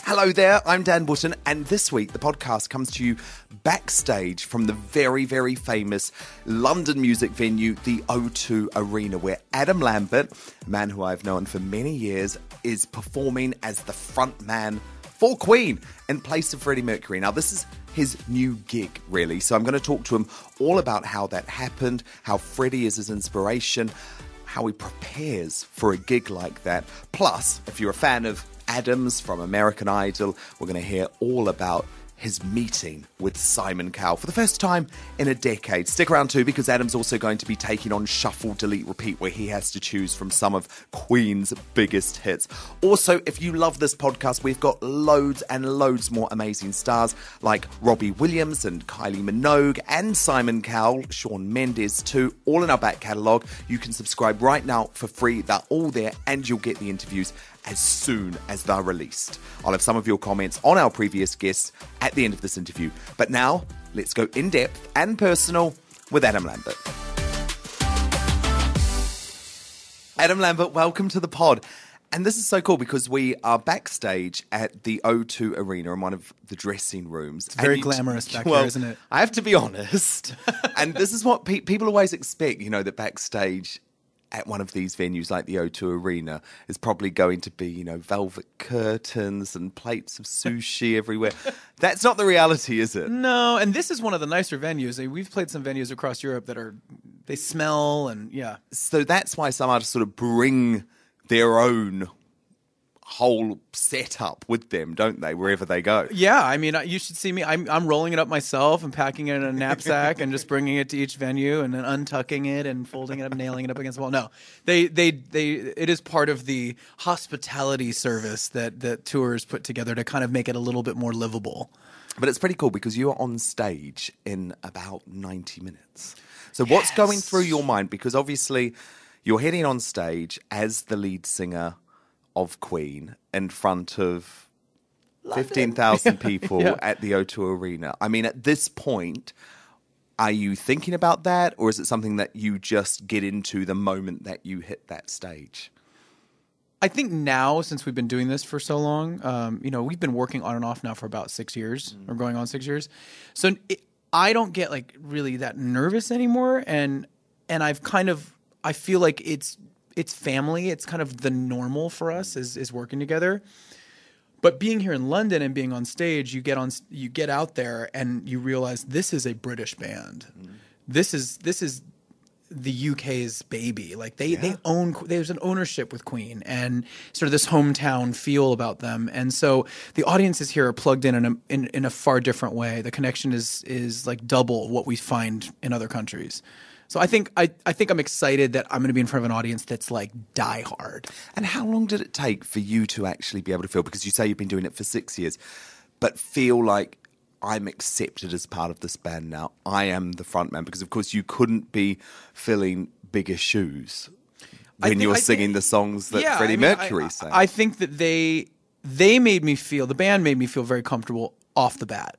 Hello there, I'm DanWootton, and this week the podcast comes to you backstage from the very, very famous London music venue, the O2 Arena, where Adam Lambert, a man who I've known for many years, is performing as the front man for Queen in place of Freddie Mercury. Now, this is his new gig, really, so I'm going to talk to him all about how that happened, how Freddie is his inspiration, how he prepares for a gig like that. Plus, if you're a fan of Adams from American Idol, we're going to hear all about his meeting with Simon Cowell for the first time in a decade. Stick around too, because Adam's also going to be taking on Shuffle, Delete, Repeat, where he has to choose from some of Queen's biggest hits. Also, if you love this podcast, we've got loads and loads more amazing stars like Robbie Williams and Kylie Minogue and Simon Cowell, Shawn Mendes too, all in our back catalogue. You can subscribe right now for free. They're all there, and you'll get the interviews as soon as they're released. I'll have some of your comments on our previous guests at the end of this interview. But now, let's go in-depth and personal with Adam Lambert. Adam Lambert, welcome to the pod. And this is so cool because we are backstage at the O2 Arena in one of the dressing rooms. It's very glamorous back there, isn't it? I have to be honest. And this is what people always expect, you know, that backstage at one of these venues like the O2 Arena is probably going to be, you know, velvet curtains and plates of sushi everywhere. That's not the reality, is it? No, and this is one of the nicer venues. We've played some venues across Europe that they smell and, yeah. So that's why some artists sort of bring their own whole setup with them, don't they, wherever they go? Yeah, I mean, you should see me. I'm rolling it up myself and packing it in a knapsack and just bringing it to each venue and then untucking it and folding it up, nailing it up against the wall. No, it is part of the hospitality service that tours put together to kind of make it a little bit more livable. But it's pretty cool because you are on stage in about 90 minutes. So what's going through your mind? Because obviously you're heading on stage as the lead singer of Queen in front of 15,000 people at the O2 Arena. I mean, at this point, are you thinking about that, or is it something that you just get into the moment that you hit that stage? I think now, since we've been doing this for so long, you know, we've been working on and off now for about 6 years, or going on 6 years. So I don't get like really that nervous anymore, and I feel like it's family. It's kind of the normal for us is working together. But being here in London and being on stage, you get out there and you realize this is a British band. Mm. This is the UK's baby. Like they own. There's an ownership with Queen and sort of this hometown feel about them. And so the audiences here are plugged in a far different way. The connection is like double what we find in other countries. So I think I'm excited that I'm going to be in front of an audience that's like diehard. And how long did it take for you to actually be able to feel, because you say you've been doing it for 6 years, but feel like I'm accepted as part of this band now. I am the front man, because of course you couldn't be filling bigger shoes when you're singing the songs that Freddie Mercury sang. I think that the band made me feel very comfortable off the bat.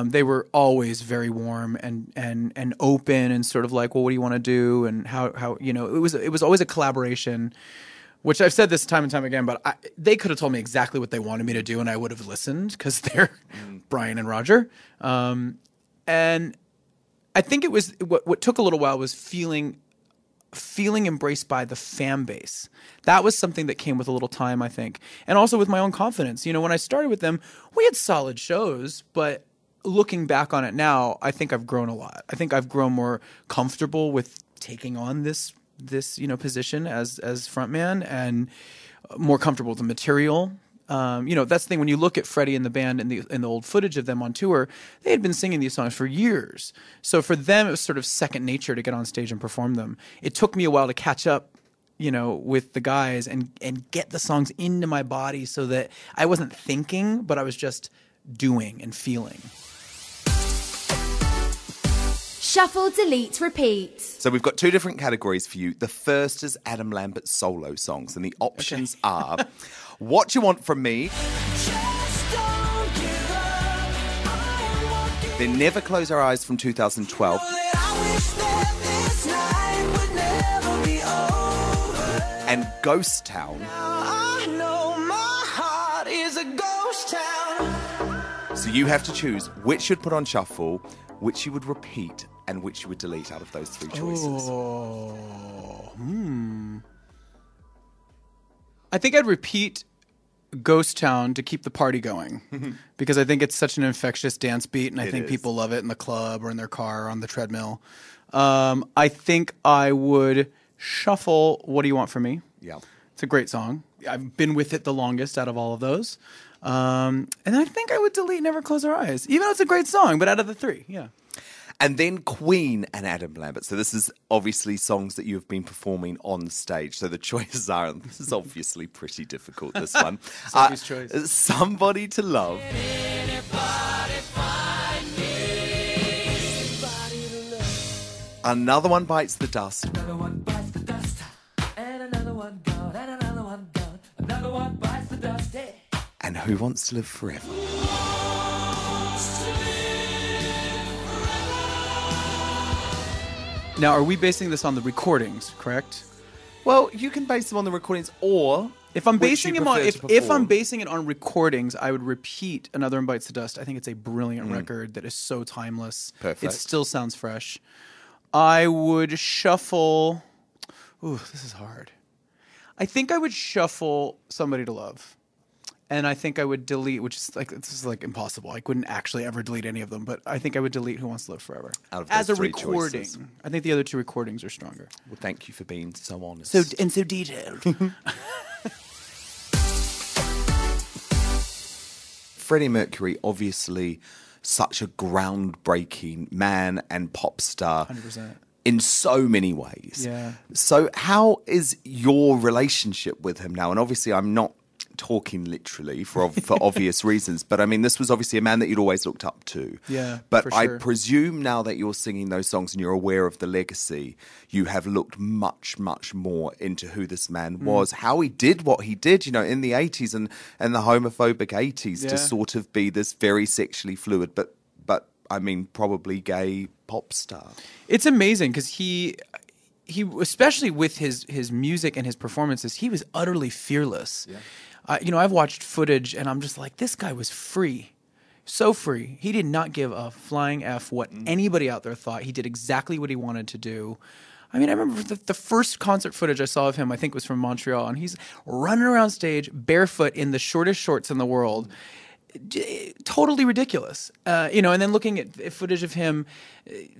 They were always very warm and open and sort of like, well, what do you want to do? And how you know, it was always a collaboration, which I've said this time and time again, but they could have told me exactly what they wanted me to do and I would have listened, because they're Brian and Roger. And I think it was what took a little while was feeling embraced by the fan base. That was something that came with a little time, I think. And also with my own confidence. You know, when I started with them, we had solid shows, but looking back on it now, I think I've grown a lot. I think I've grown more comfortable with taking on this position as frontman, and more comfortable with the material. You know, that's the thing. When you look at Freddie and the band and the old footage of them on tour, they had been singing these songs for years. So for them, it was sort of second nature to get on stage and perform them. It took me a while to catch up, you know, with the guys and get the songs into my body so that I wasn't thinking, but I was just doing and feeling. Shuffle, delete, repeat. So we've got two different categories for you. The first is Adam Lambert's solo songs, and the options are What You Want From Me, then Never Close Our Eyes from 2012, and Ghost Town. So you have to choose which you'd put on shuffle, which you would repeat, and which you would delete out of those three choices. I think I'd repeat Ghost Town to keep the party going because I think it's such an infectious dance beat, and I think people love it in the club or in their car or on the treadmill. I think I would shuffle What Do You Want From Me? Yeah. It's a great song. I've been with it the longest out of all of those. And I think I would delete Never Close Our Eyes, even though it's a great song, but out of the three, yeah. And then Queen and Adam Lambert. So this is obviously songs that you have been performing on stage. So the choices are, and this is obviously pretty difficult, this one. Sophie's choice. Somebody to Love. Another One Bites the Dust. Another one bites the dust, and another one gone, and another one gone. Another one bites the dust, yeah. And Who Wants to Live Forever. Now, are we basing this on the recordings, correct? Well, you can base them on the recordings, or If I'm which basing you him on prefer to if I'm perform. basing it on recordings, I would repeat Another One Bites the Dust. I think it's a brilliant record that is so timeless. Perfect. It still sounds fresh. I would shuffle. Ooh, this is hard. I think I would shuffle Somebody to Love. And I think I would delete, which is like, this is like impossible. I couldn't actually ever delete any of them, but I think I would delete Who Wants to Live Forever. Out of as those a three recording. choices. I think the other two recordings are stronger. Well, thank you for being so honest. So detailed. Freddie Mercury, obviously such a groundbreaking man and pop star 100%. in so many ways. Yeah. So how is your relationship with him now? And obviously I'm not talking literally for obvious reasons, but I mean, this was obviously a man that you'd always looked up to. Yeah, But for I sure. presume now that you're singing those songs and you're aware of the legacy, you have looked much, much more into who this man Mm. was, how he did what he did, you know, in the 80s and the homophobic 80s Yeah. to sort of be this very sexually fluid, but I mean, probably gay pop star. It's amazing because he especially with his music and his performances, he was utterly fearless. Yeah. I've watched footage and I'm just like, this guy was free. So free. He did not give a flying F what anybody out there thought. He did exactly what he wanted to do. I mean, I remember the first concert footage I saw of him, I think was from Montreal, and he's running around stage barefoot in the shortest shorts in the world. Totally ridiculous. And then looking at footage of him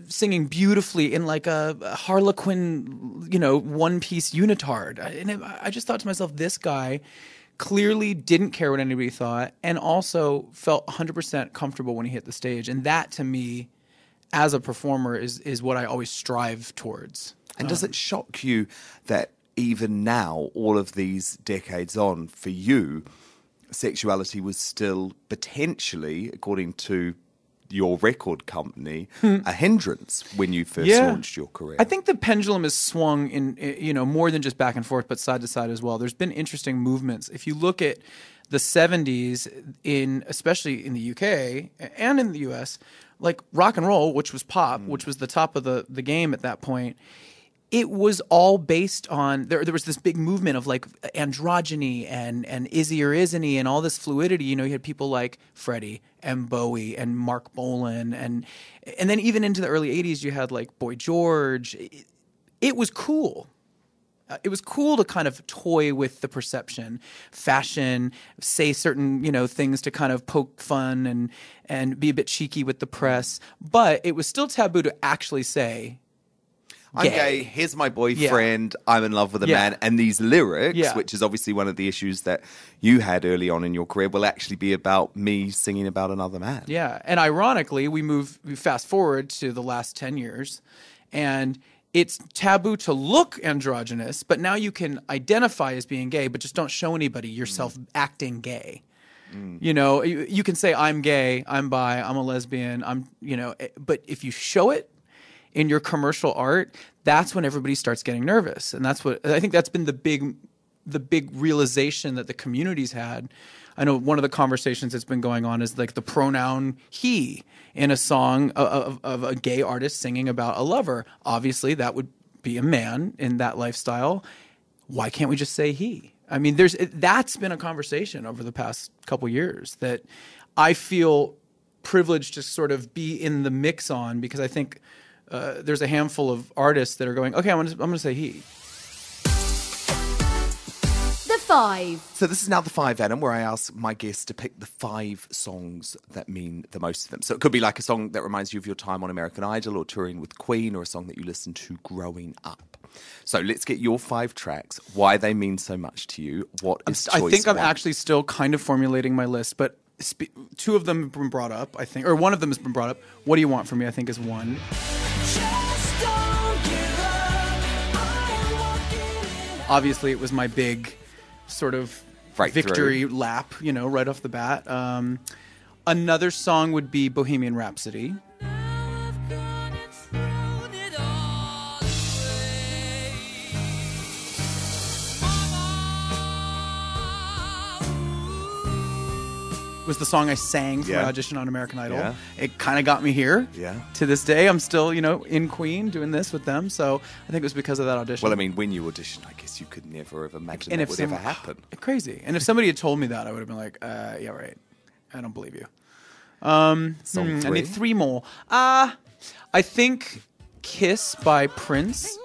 singing beautifully in like a Harlequin, one-piece unitard. And I just thought to myself, this guy clearly didn't care what anybody thought and also felt 100% comfortable when he hit the stage. And that, to me, as a performer, is what I always strive towards. And does it shock you that even now, all of these decades on, for you, sexuality was still potentially, according to your record company, a hindrance when you first launched your career? I think the pendulum has swung in, more than just back and forth, but side to side as well. There's been interesting movements. If you look at the 70s, especially in the UK and in the US, like rock and roll, which was pop, which was the top of the game at that point, it was all based on there was this big movement of like androgyny and is he or isn't he and all this fluidity. You had people like Freddie and Bowie and Mark Bolan and then even into the early 80s you had like Boy George. It was cool. It was cool to kind of toy with the perception, fashion, say certain, things to kind of poke fun and be a bit cheeky with the press. But it was still taboo to actually say, I'm gay, here's my boyfriend, Yeah. I'm in love with a Yeah. man. And these lyrics, Yeah. which is obviously one of the issues that you had early on in your career, will actually be about me singing about another man. Yeah, and ironically, we fast forward to the last 10 years, and it's taboo to look androgynous, but now you can identify as being gay, but just don't show anybody yourself acting gay. You can say, I'm gay, I'm bi, I'm a lesbian, but if you show it in your commercial art, that's when everybody starts getting nervous. And that's what I think that's been the big realization that the community's had. I know one of the conversations that's been going on is like the pronoun he in a song of a gay artist singing about a lover. Obviously, that would be a man in that lifestyle. Why can't we just say he? I mean, that's been a conversation over the past couple years that I feel privileged to sort of be in the mix on, because I think there's a handful of artists that are going, okay, I'm going to say he. The 5. So this is now the 5, Adam, where I ask my guests to pick the 5 songs that mean the most to them. So it could be like a song that reminds you of your time on American Idol or touring with Queen, or a song that you listened to growing up. So let's get your 5 tracks, why they mean so much to you. What is choice I think I'm one? actually still kind of formulating my list, but 2 of them have been brought up, I think, or one of them has been brought up. What Do You Want From Me, I think, is one. Obviously, it was my big sort of victory lap, right off the bat. Another song would be Bohemian Rhapsody. Was the song I sang for my audition on American Idol. Yeah. It kind of got me here. Yeah. To this day, I'm still, in Queen doing this with them. So I think it was because of that audition. Well, I mean, when you auditioned, I guess you could never have imagined that would ever happen. Crazy. And if somebody had told me that, I would have been like, yeah, right. I don't believe you. Song 3? I need 3 more. I think Kiss by Prince.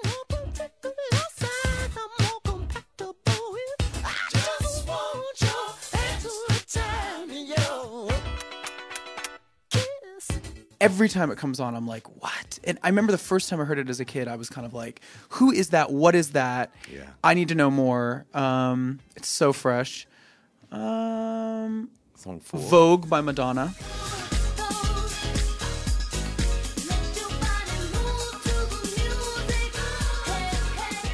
Every time it comes on, I'm like, what? And I remember the first time I heard it as a kid, I was kind of like, who is that? What is that? Yeah. I need to know more. It's so fresh. Song 4. Vogue by Madonna.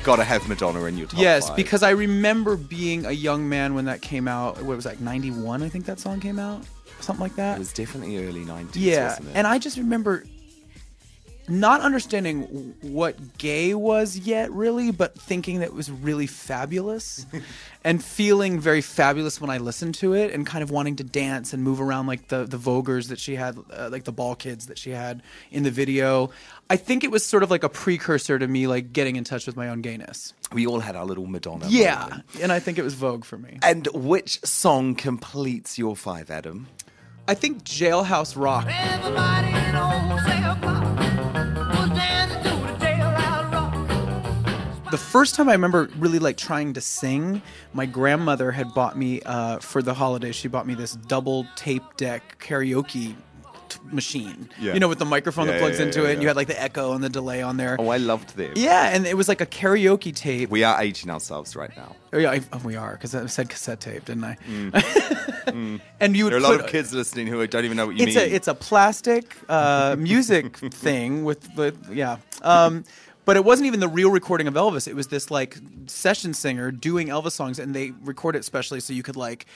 Gotta have Madonna in your top 5. Because I remember being a young man when that came out. What was that, 91, I think that song came out? Something like that. It was definitely early 90s, wasn't it? And I just remember not understanding what gay was yet, really, but thinking that it was really fabulous and feeling very fabulous when I listened to it, and kind of wanting to dance and move around like the Voguers that she had, like the ball kids that she had in the video. I think it was sort of like a precursor to me like getting in touch with my own gayness. We all had our little Madonna moment. And I think it was Vogue for me. And which song completes your 5, Adam? I think Jailhouse Rock. Everybody knows was dancing to the jailhouse rock. The first time I remember really like trying to sing, my grandmother had bought me for the holidays. She bought me this double tape deck karaoke machine, with the microphone that plugs into it, and you had like the echo and the delay on there. Oh, I loved them. Yeah, and it was like a karaoke tape. We are aging ourselves right now. Oh yeah, we are, because I said cassette tape, didn't I? And you would there are a lot of kids listening who don't even know what you mean. It's a plastic music thing with the but it wasn't even the real recording of Elvis. It was this like session singer doing Elvis songs, and they record it specially so you could like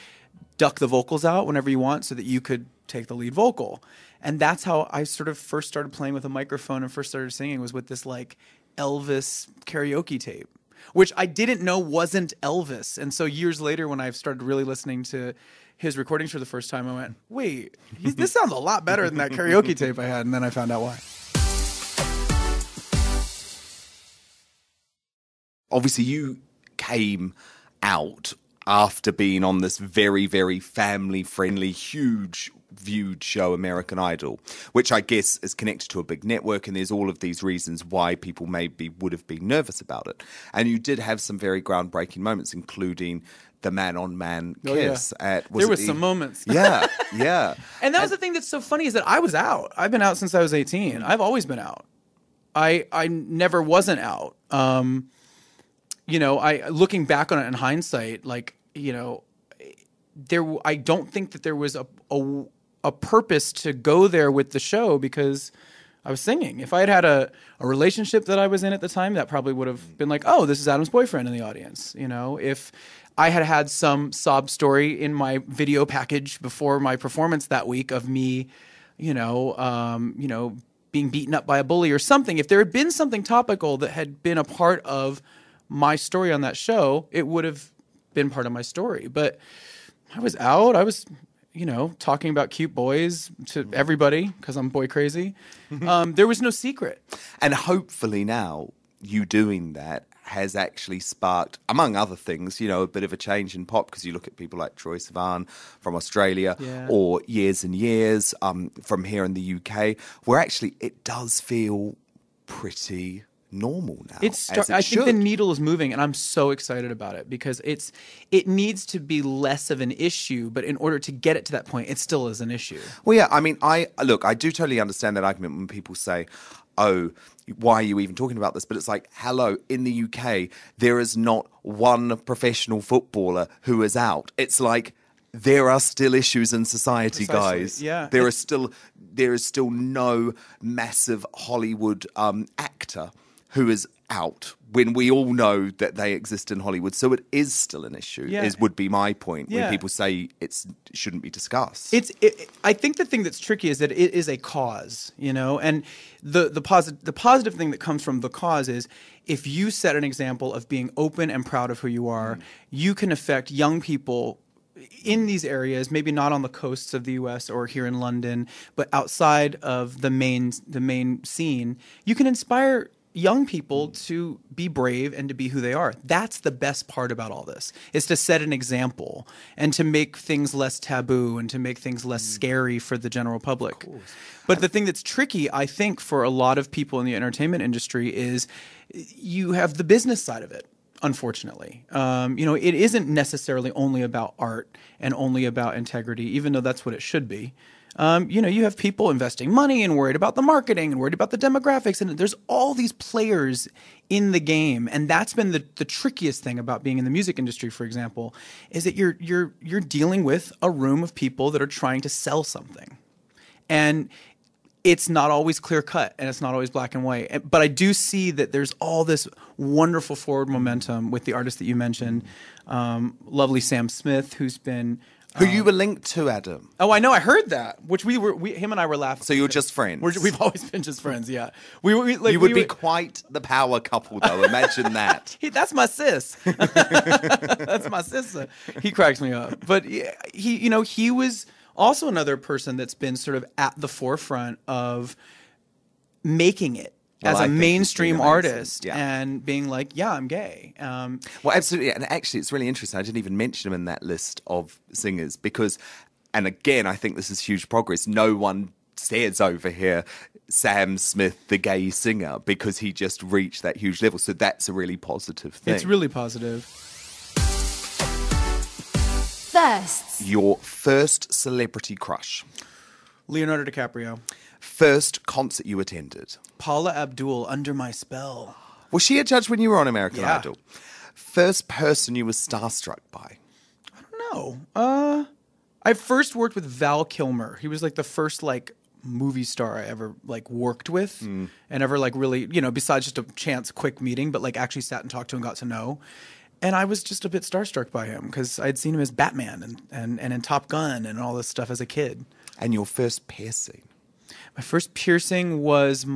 duck the vocals out whenever you want, so that you could take the lead vocal. And that's how I sort of first started playing with a microphone and first started singing, was with this like Elvis karaoke tape, which I didn't know wasn't Elvis. And so years later, when I started really listening to his recordings for the first time, I went, wait, this sounds a lot better than that karaoke tape I had. And then I found out why. Obviously, you came out after being on this very, very family-friendly, huge viewed show, American Idol, which I guess is connected to a big network, and there's all of these reasons why people maybe would have been nervous about it. And you did have some very groundbreaking moments, including the man-on-man kiss. There was some moments. Yeah, yeah. And that was the thing that's so funny, is that I was out. I've been out since I was 18. I've always been out. I never wasn't out. Looking back on it in hindsight, I don't think that there was a purpose to go there with the show, because I was singing. If I had had a relationship that I was in at the time, that probably would have been like, oh, this is Adam's boyfriend in the audience. If I had had some sob story in my video package before my performance that week of me, being beaten up by a bully or something, if there had been something topical that had been a part of my story on that show, it would have been part of my story. But I was out. I was, talking about cute boys to everybody, because I'm boy crazy. There was no secret. And hopefully now, you doing that has actually sparked, among other things, you know, a bit of a change in pop, because you look at people like Troye Sivan from Australia, or Years and Years from here in the UK, where actually it does feel pretty normal now. I think the needle is moving, and I'm so excited about it, because it needs to be less of an issue, but in order to get it to that point, it still is an issue. Well, yeah, I mean, I do totally understand that argument when people say, oh, why are you even talking about this? But it's like, hello, in the UK, there is not one professional footballer who is out. It's like, there are still issues in society, guys. Yeah. There is still no massive Hollywood actor who is out, when we all know that they exist in Hollywood. So it is still an issue, would be my point, when people say it shouldn't be discussed. I think the thing that's tricky is that it is a cause, you know, and the positive thing that comes from the cause is, if you set an example of being open and proud of who you are, you can affect young people in these areas, maybe not on the coasts of the U.S. or here in London, but outside of the main scene. You can inspire young people to be brave and to be who they are. That's the best part about all this, is to set an example and to make things less taboo and to make things less scary for the general public. But the thing that's tricky, I think, for a lot of people in the entertainment industry is you have the business side of it. Unfortunately, you know, it isn't necessarily only about art and only about integrity, even though that's what it should be. You know, you have people investing money and worried about the marketing and worried about the demographics, and there's all these players in the game, and that's been the trickiest thing about being in the music industry, for example, is that you're dealing with a room of people that are trying to sell something, and it's not always clear cut and it's not always black and white. But I do see that there's all this wonderful forward momentum with the artists that you mentioned. Lovely Sam Smith, who's been... Who you were linked to, Adam. Oh, I know. I heard that, which him and I were laughing. So you're just friends? We've always been just friends, yeah. You would be quite the power couple, though. Imagine that. That's my sis. That's my sister. He cracks me up. But he was also another person that's been sort of at the forefront of making it as a mainstream artist and being like, yeah, I'm gay. Well, absolutely. And actually, it's really interesting. I didn't even mention him in that list of singers because, and again, I think this is huge progress. No one says over here, Sam Smith, the gay singer, because he just reached that huge level. So that's a really positive thing. It's really positive. First. Your first celebrity crush. Leonardo DiCaprio. First concert you attended. Paula Abdul, Under My Spell. Was she a judge when you were on American Idol? First person you were starstruck by. I don't know. I first worked with Val Kilmer. He was like the first movie star I ever worked with and ever really, besides just a chance quick meeting, but actually sat and talked to and got to know. And I was just a bit starstruck by him because I'd seen him as Batman and in Top Gun and all this stuff as a kid. And your first piercing? My first piercing was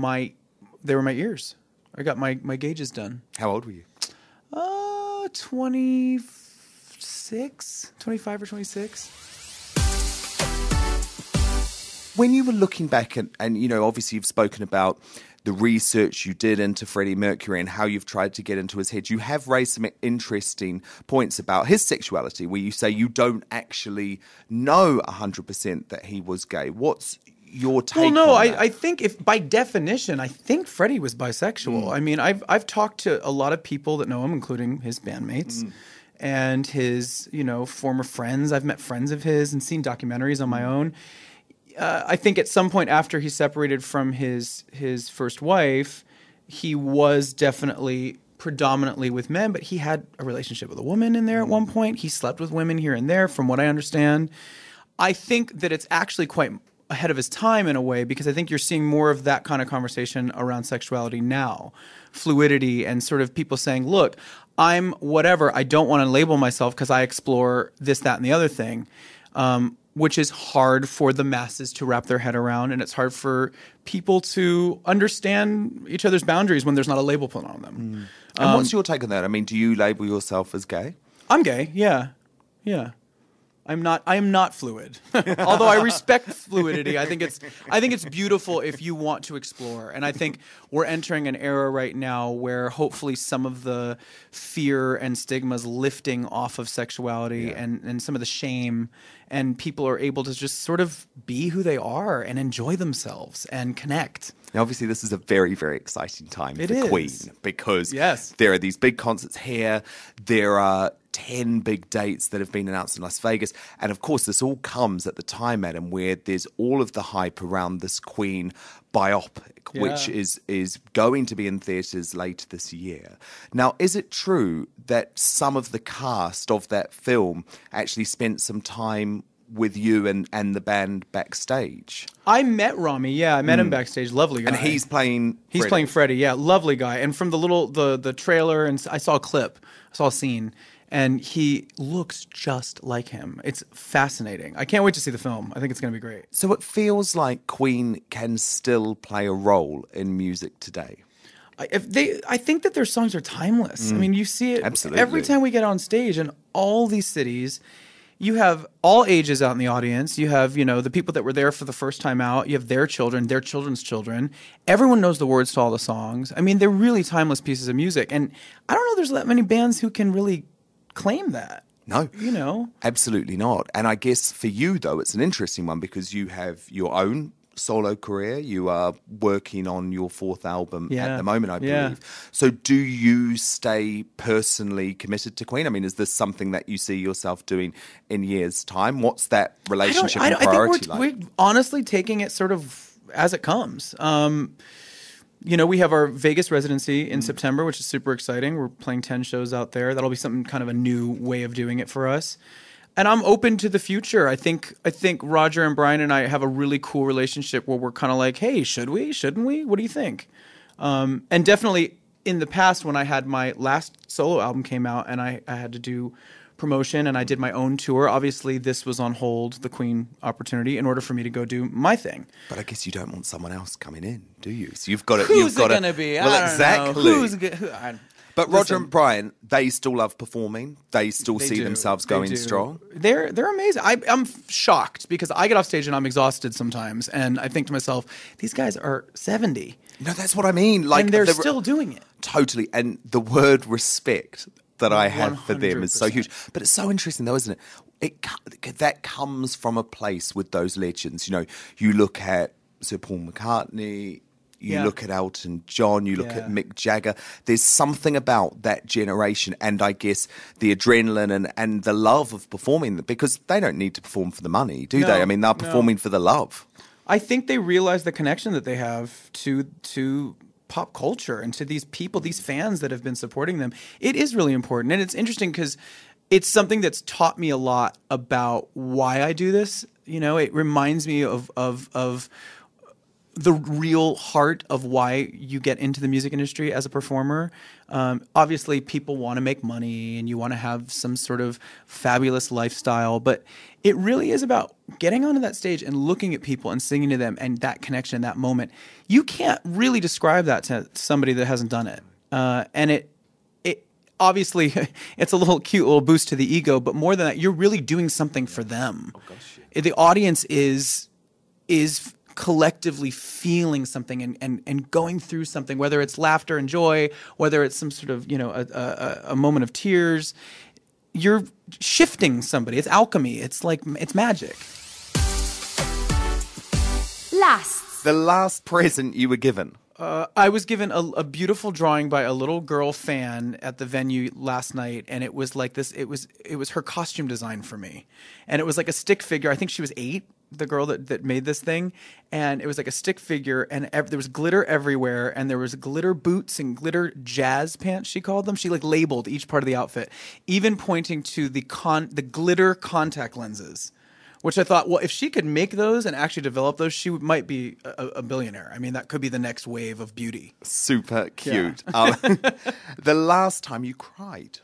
they were my ears. I got my gauges done. How old were you? 25 or 26. When you were looking back and obviously you've spoken about the research you did into Freddie Mercury and how you've tried to get into his head, you have raised some interesting points about his sexuality where you say you don't actually know 100% that he was gay. What's your take on that? I think if by definition, I think Freddie was bisexual. I mean, I've talked to a lot of people that know him, including his bandmates and his, former friends. I've met friends of his and seen documentaries on my own. I think at some point after he separated from his first wife, he was definitely predominantly with men, but he had a relationship with a woman in there at one point. He slept with women here and there, from what I understand. I think that it's actually quite ahead of his time in a way, because I think you're seeing more of that kind of conversation around sexuality now, fluidity, and sort of people saying, look, I'm whatever. I don't want to label myself because I explore this, that, and the other thing. Which is hard for the masses to wrap their head around, and it's hard for people to understand each other's boundaries when there's not a label put on them. And what's your take on that? I mean, do you label yourself as gay? I'm gay, yeah. I am not fluid. Although I respect fluidity. I think it's beautiful if you want to explore. And I think we're entering an era right now where hopefully some of the fear and stigmas lifting off of sexuality and some of the shame, and people are able to just sort of be who they are and enjoy themselves and connect. Now, obviously, this is a very, very exciting time for Queen because Yes. there are these big concerts here. There are 10 big dates that have been announced in Las Vegas. And of course, this all comes at the time, Adam, where there's all of the hype around this Queen biopic, which is going to be in theatres later this year. Now, is it true that some of the cast of that film actually spent some time with you and the band backstage? I met Rami. I met him backstage. Lovely guy. And he's playing Freddie. Yeah, lovely guy. And from the trailer, and I saw a clip, I saw a scene, and he looks just like him. It's fascinating. I can't wait to see the film. I think it's going to be great. So it feels like Queen can still play a role in music today. I think that their songs are timeless. I mean, you see it Absolutely. every time we get on stage in all these cities. You have all ages out in the audience. You have, the people that were there for the first time out. You have their children, their children's children. Everyone knows the words to all the songs. I mean, they're really timeless pieces of music. And I don't know there's that many bands who can really claim that. No. Absolutely not. And I guess for you, though, it's an interesting one because you have your own solo career. You are working on your 4th album at the moment, I believe. Yeah. So do you stay personally committed to Queen? I mean, is this something that you see yourself doing in years' time? What's that relationship and priority like? We're honestly taking it sort of as it comes. We have our Vegas residency in September, which is super exciting. We're playing 10 shows out there. That'll be something kind of a new way of doing it for us. And I'm open to the future. I think Roger and Brian and I have a really cool relationship where we're kind of like, hey, should we? Shouldn't we? What do you think? And definitely in the past when I had my last solo album came out and I had to do promotion and I did my own tour, obviously this was on hold, the Queen opportunity, in order for me to go do my thing. But I guess you don't want someone else coming in, do you? So you've got to... Who's it going to be? Well, I don't exactly. know. But Roger and Brian, they still love performing. They still see themselves going strong. They're amazing. I'm shocked because I get off stage and I'm exhausted sometimes, and I think to myself, these guys are 70. No, that's what I mean. Like, and they're still doing it. Totally. And the word respect that I have for them is so 100%. huge. But it's so interesting, though, isn't it? That comes from a place with those legends. You look at Sir Paul McCartney. You look at Elton John, you look at Mick Jagger. There's something about that generation and I guess the adrenaline and the love of performing, because they don't need to perform for the money, do they? I mean, they're performing for the love. I think they realize the connection that they have to pop culture and to these people, these fans that have been supporting them. It is really important. And it's interesting because it's something that's taught me a lot about why I do this. It reminds me of the real heart of why you get into the music industry as a performer. Obviously, people want to make money and you want to have some sort of fabulous lifestyle, but it really is about getting onto that stage and looking at people and singing to them and that connection in that moment. You can't really describe that to somebody that hasn't done it. And it obviously, it's a cute little boost to the ego, but more than that, you're really doing something for them. Oh, gosh. The audience is collectively feeling something and going through something, whether it's laughter and joy, whether it's some sort of, a moment of tears. You're shifting somebody. It's alchemy. It's magic. The last present you were given. I was given a beautiful drawing by a little girl fan at the venue last night, and it was like this. It was her costume design for me, and it was like a stick figure. I think she was 8. The girl that made this thing, and it was like a stick figure, and there was glitter everywhere, and there was glitter boots and glitter jazz pants, she called them. She labeled each part of the outfit, even pointing to the glitter contact lenses, which I thought, well, if she could make those and actually develop those, she might be a billionaire. I mean, that could be the next wave of beauty. Super cute. The last time you cried?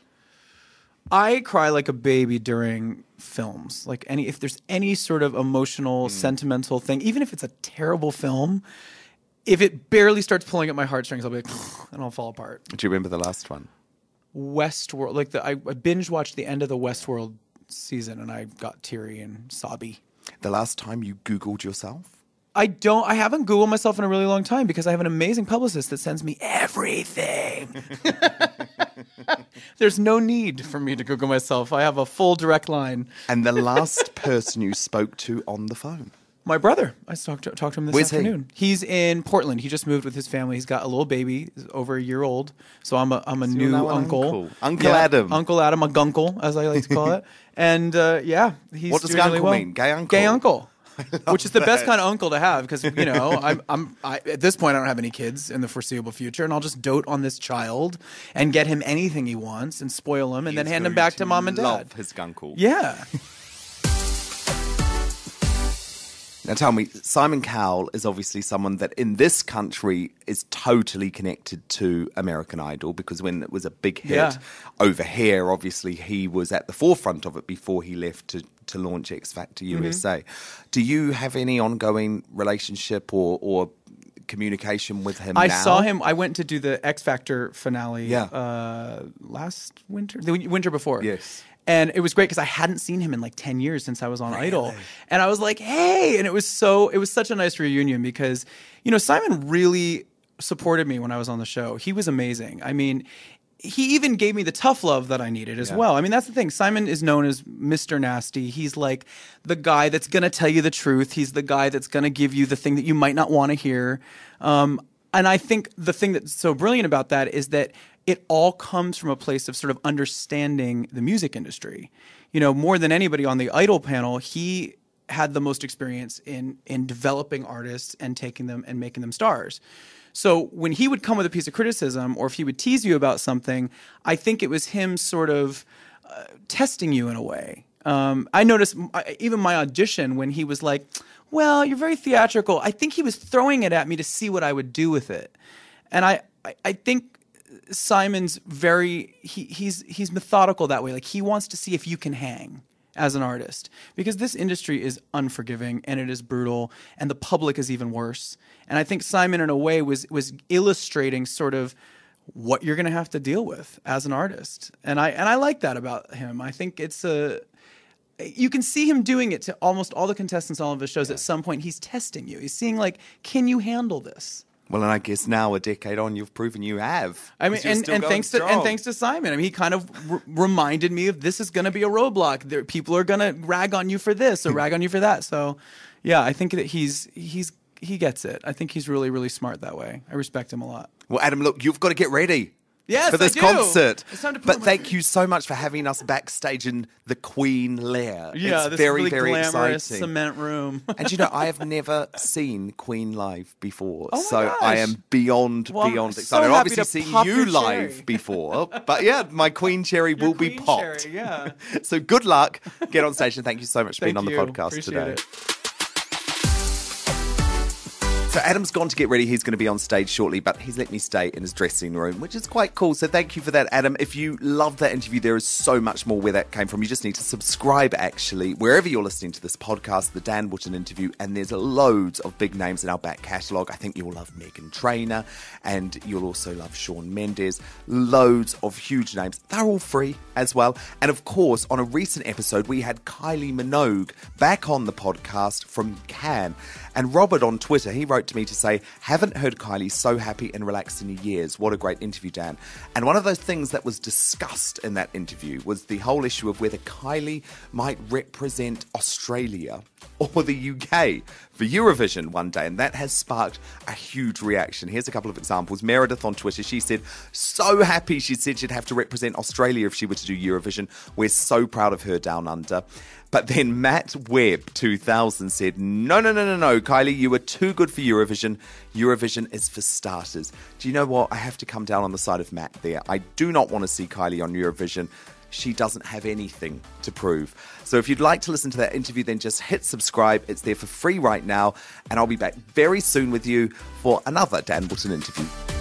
I cry like a baby during films. If there's any sort of emotional, sentimental thing, even if it's a terrible film, if it barely starts pulling at my heartstrings, I'll be like, and I'll fall apart. Do you remember the last one? Westworld. I binge watched the end of the Westworld season, and I got teary and sobby. The last time you Googled yourself? I haven't Googled myself in a really long time because I have an amazing publicist that sends me everything. There's no need for me to Google myself. I have a full direct line. And the last person you spoke to on the phone? My brother. I talked to him this Where's afternoon. He's in Portland. He just moved with his family. He's got a little baby, he's over a year old. So I'm a new uncle. Uncle Adam. Uncle Adam, a gunkle, as I like to call it. And he's what does doing really gunkle well. mean? Gay uncle? Gay uncle. Which is the best that. kind of uncle to have because, I at this point I don't have any kids in the foreseeable future, and I'll just dote on this child and get him anything he wants and spoil him and then hand him back to mom and dad. Love his gunkle. Yeah. Now tell me, Simon Cowell is obviously someone that in this country is totally connected to American Idol because when it was a big hit over here, obviously he was at the forefront of it before he left to launch X Factor USA. Do you have any ongoing relationship or communication with him now? I saw him. I went to do the X Factor finale last winter, the winter before. Yes. And it was great because I hadn't seen him in like 10 years since I was on Idol. And I was like, hey, and it was such a nice reunion because, Simon really supported me when I was on the show. He was amazing. I mean, he even gave me the tough love that I needed as well. I mean, that's the thing. Simon is known as Mr. Nasty. He's like the guy that's going to tell you the truth. He's the guy that's going to give you the thing that you might not want to hear. And I think the thing that's so brilliant about that is that it all comes from a place of sort of understanding the music industry. More than anybody on the Idol panel, he had the most experience in developing artists and taking them and making them stars. So when he would come with a piece of criticism or if he would tease you about something, I think it was him sort of testing you in a way. I noticed even my audition when he was like, well, you're very theatrical. I think he was throwing it at me to see what I would do with it. And I think Simon's he's methodical that way. Like he wants to see if you can hang as an artist because this industry is unforgiving and it is brutal and the public is even worse. And I think Simon in a way was illustrating sort of what you're going to have to deal with as an artist. And I like that about him. I think you can see him doing it to almost all the contestants on all of his shows. At some point he's testing you. He's seeing like, can you handle this? Well, and I guess now a decade on, you've proven you have. I mean, and thanks to Simon. I mean, he kind of reminded me of this is going to be a roadblock. People are going to rag on you for this or rag on you for that. So, yeah, I think that he gets it. I think he's really, really smart that way. I respect him a lot. Well, Adam, look, you've got to get ready. Yes, for this I do. concert. It's time to put but on my thank you so much for having us backstage in the Queen Lair. Yeah, it's this very, really very glamorous exciting. cement room. And I have never seen Queen live before, Oh my so gosh. I am beyond I'm excited. so I've happy obviously to seen pop you your live cherry. before, but yeah, my Queen cherry will be Queen popped. cherry, yeah. So good luck. Get on stage and thank you so much for being on the podcast Appreciate today. it. So Adam's gone to get ready. He's going to be on stage shortly, but he's let me stay in his dressing room, which is quite cool. So thank you for that, Adam. If you loved that interview, there is so much more where that came from. You just need to subscribe, actually, wherever you're listening to this podcast, the DanWootton interview, and there's loads of big names in our back catalogue. I think you'll love Meghan Trainor, and you'll also love Shawn Mendes. Loads of huge names. They're all free as well. And of course, on a recent episode, we had Kylie Minogue back on the podcast from Cannes. And Robert on Twitter, he wrote to me to say, haven't heard Kylie so happy and relaxed in years. What a great interview, Dan. And one of those things that was discussed in that interview was the whole issue of whether Kylie might represent Australia or the UK for Eurovision one day. And that has sparked a huge reaction. Here's a couple of examples. Meredith on Twitter, she said, so happy she said she'd have to represent Australia if she were to do Eurovision. We're so proud of her down under. But then Matt Webb 2000 said, no, Kylie, you were too good for Eurovision. Eurovision is for starters. Do you know what? I have to come down on the side of Matt there. I do not want to see Kylie on Eurovision. She doesn't have anything to prove. So if you'd like to listen to that interview, then just hit subscribe. It's there for free right now. And I'll be back very soon with you for another DanWootton interview.